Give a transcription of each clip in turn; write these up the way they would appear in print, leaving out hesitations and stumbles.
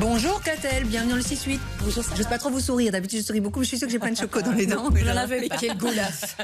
Bonjour Catel, bienvenue dans le 6-8. Bonjour. J'ose pas trop vous sourire, d'habitude je souris beaucoup, mais je suis sûre que j'ai plein de choco dans les dents. J'en avais pas. Quel goulasse.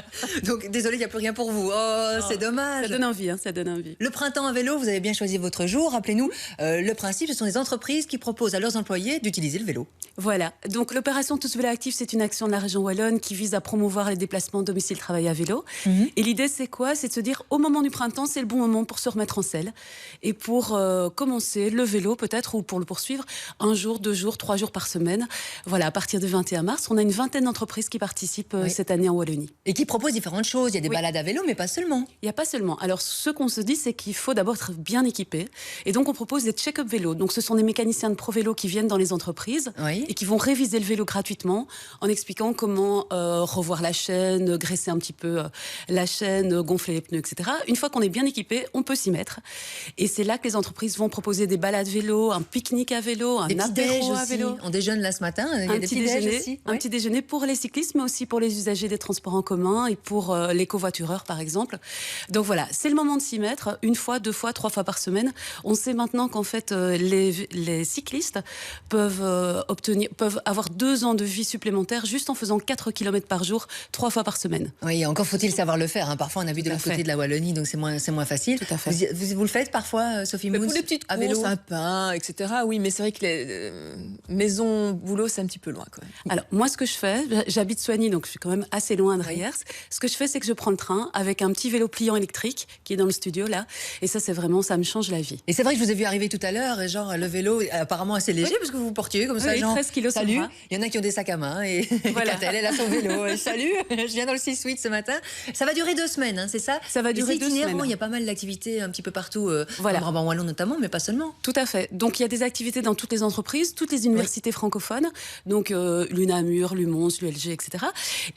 Donc désolé, il n'y a plus rien pour vous. Oh, c'est dommage. Ça donne envie, ça donne envie. Le printemps à vélo, vous avez bien choisi votre jour. Rappelez-nous, le principe, ce sont des entreprises qui proposent à leurs employés d'utiliser le vélo. Voilà, donc l'opération Tous Vélo Actifs, c'est une action de la région Wallonne qui vise à promouvoir les déplacements domicile-travail à vélo. Et l'idée, c'est quoi? C'est de se dire, au moment du printemps, c'est le bon moment pour se remettre en selle. Et pour commencer le vélo, peut-être, ou pour le poursuivre, 1 jour, 2 jours, 3 jours par semaine. Voilà, à partir du 21 mars, on a une vingtaine d'entreprises qui participent cette année en Wallonie. Et qui proposent différentes choses. Il y a des balades à vélo, mais pas seulement. Il n'y a pas seulement. Alors, ce qu'on se dit, c'est qu'il faut d'abord être bien équipé. Et donc, on propose des check-up vélo. Donc, ce sont des mécaniciens de Pro Vélo qui viennent dans les entreprises et qui vont réviser le vélo gratuitement en expliquant comment revoir la chaîne, graisser un petit peu la chaîne, gonfler les pneus, etc. Une fois qu'on est bien équipé, on peut s'y mettre. Et c'est là que les entreprises vont proposer des balades vélo, un pique-nique à vélo, un apéro à vélo. On déjeune là ce matin, il y a des petits déjeuners aussi. Un petit déjeuner pour les cyclistes, mais aussi pour les usagers des transports en commun et pour les covoitureurs, par exemple. Donc voilà, c'est le moment de s'y mettre, 1 fois, 2 fois, 3 fois par semaine. On sait maintenant qu'en fait, les cyclistes peuvent avoir 2 ans de vie supplémentaire juste en faisant 4 km par jour, 3 fois par semaine. Oui, encore faut-il savoir le faire. Parfois, on a vu de l'autre côté de la Wallonie, donc c'est moins facile. Tout à fait. Vous le faites parfois, Sophie Moons? Pour les petites courses, un pain, etc. Oui, mais c'est vrai que les maison, boulot, c'est un petit peu loin quand même. Alors, moi, ce que je fais, j'habite Soigny, donc je suis quand même assez loin de Rayers. Ce que je fais, c'est que je prends le train avec un petit vélo pliant électrique qui est dans le studio, là. Et ça, c'est vraiment, ça me change la vie. Et c'est vrai que je vous ai vu arriver tout à l'heure, et genre, le vélo est apparemment assez léger, parce que vous portiez comme ça, Oui, genre, 13 kilos sur salut. le bras. Il y en a qui ont des sacs à main, et Voilà. Catel, elle a son vélo. Et salut, je viens dans le 6-8 ce matin. Ça va durer 2 semaines, hein, c'est ça? Ça va durer 2 itinérant, semaines. il y a pas mal d'activités un petit peu partout, Voilà. en Brabant Wallon notamment, mais pas seulement. Tout à fait. Donc, il y a des activités dans toutes les entreprises, toutes les universités francophones, donc l'UNAMUR, l'UMONS, l'ULG, etc.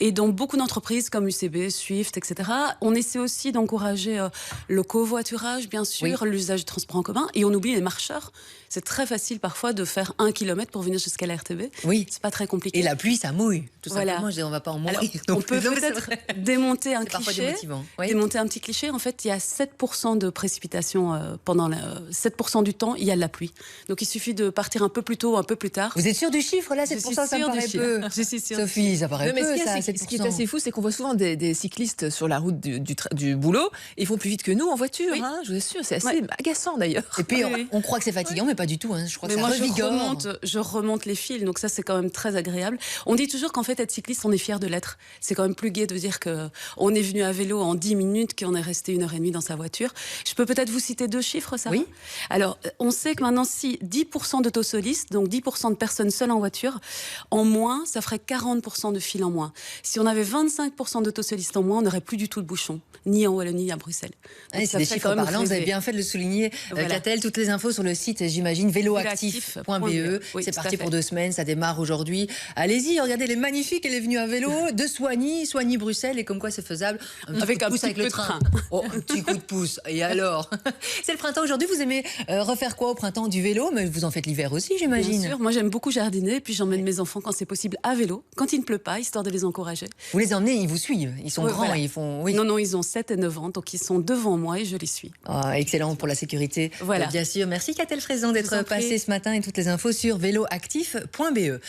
Et dans beaucoup d'entreprises comme UCB, Swift, etc. On essaie aussi d'encourager le covoiturage, bien sûr, l'usage du transport en commun, et on oublie les marcheurs. C'est très facile parfois de faire 1 kilomètre pour venir jusqu'à la RTB. Oui. C'est pas très compliqué. Et la pluie, ça mouille. Tout Voilà. simplement, je dis, on va pas en mourir. Alors, non on plus. peut Non, mais c'est peut-être vrai. démonter un C'est parfois cliché. démotivant. Oui. Démonter un petit cliché. En fait, il y a 7% de précipitations pendant 7% du temps, il y a de la pluie. Donc, il suffit de partir un peu plus tôt, un peu plus tard. Vous êtes sûr du chiffre, là? C'est pour ça, ça me paraît peu. Je suis sûre. Sophie, ça paraît Non, mais peu, ce ça, qui est 7%. assez fou, c'est qu'on voit souvent des cyclistes sur la route du boulot. Et ils font plus vite que nous en voiture, Oui. hein, je vous assure. C'est assez agaçant d'ailleurs. Et puis, Oui. on croit que c'est fatigant, mais pas du tout. Hein. Je crois Mais que ça moi, revigore. je remonte les fils, donc ça, c'est quand même très agréable. On dit toujours qu'en fait, être cycliste, on est fier de l'être. C'est quand même plus gai de dire qu'on est venu à vélo en 10 minutes, qu'on est resté 1h30 dans sa voiture. Je peux peut-être vous citer 2 chiffres, ça? Oui. Alors, on sait que maintenant, si 10% d'autosolistes, donc 10% de personnes seules en voiture, en moins, ça ferait 40% de fil en moins. Si on avait 25% d'autosolistes en moins, on n'aurait plus du tout de bouchons, ni en Wallonie, ni à Bruxelles. Donc, Ouais, ça c'est des fait chiffres quand même parlants, vous avez rêver. bien fait de le souligner. Voilà. Catel, toutes les infos sur le site, j'imagine, véloactif.be. Oui, C'est tout à parti fait. pour 2 semaines, ça démarre aujourd'hui. Allez-y, regardez, elle est magnifique, elle est venue à vélo de Soigny, Bruxelles, et comme quoi c'est faisable. Avec coup de un pouce petit avec peu le de train. train. Oh, un petit coup de pouce. Et alors? C'est le printemps aujourd'hui, vous aimez refaire quoi au printemps? Du vélo, mais vous en faites l'hiver aussi, j'imagine. Bien sûr, moi j'aime beaucoup jardiner, puis j'emmène mes enfants quand c'est possible à vélo, quand il ne pleut pas, histoire de les encourager. Vous les emmenez, ils vous suivent. Ils sont Ouais, grands, voilà. ils font. Oui. Non, ils ont 7 et 9 ans, donc ils sont devant moi et je les suis. Ah, excellent pour la sécurité. Voilà. Bien sûr. Merci Catel Fraison Je vous d'être en prie. passée ce matin, et toutes les infos sur véloactif.be.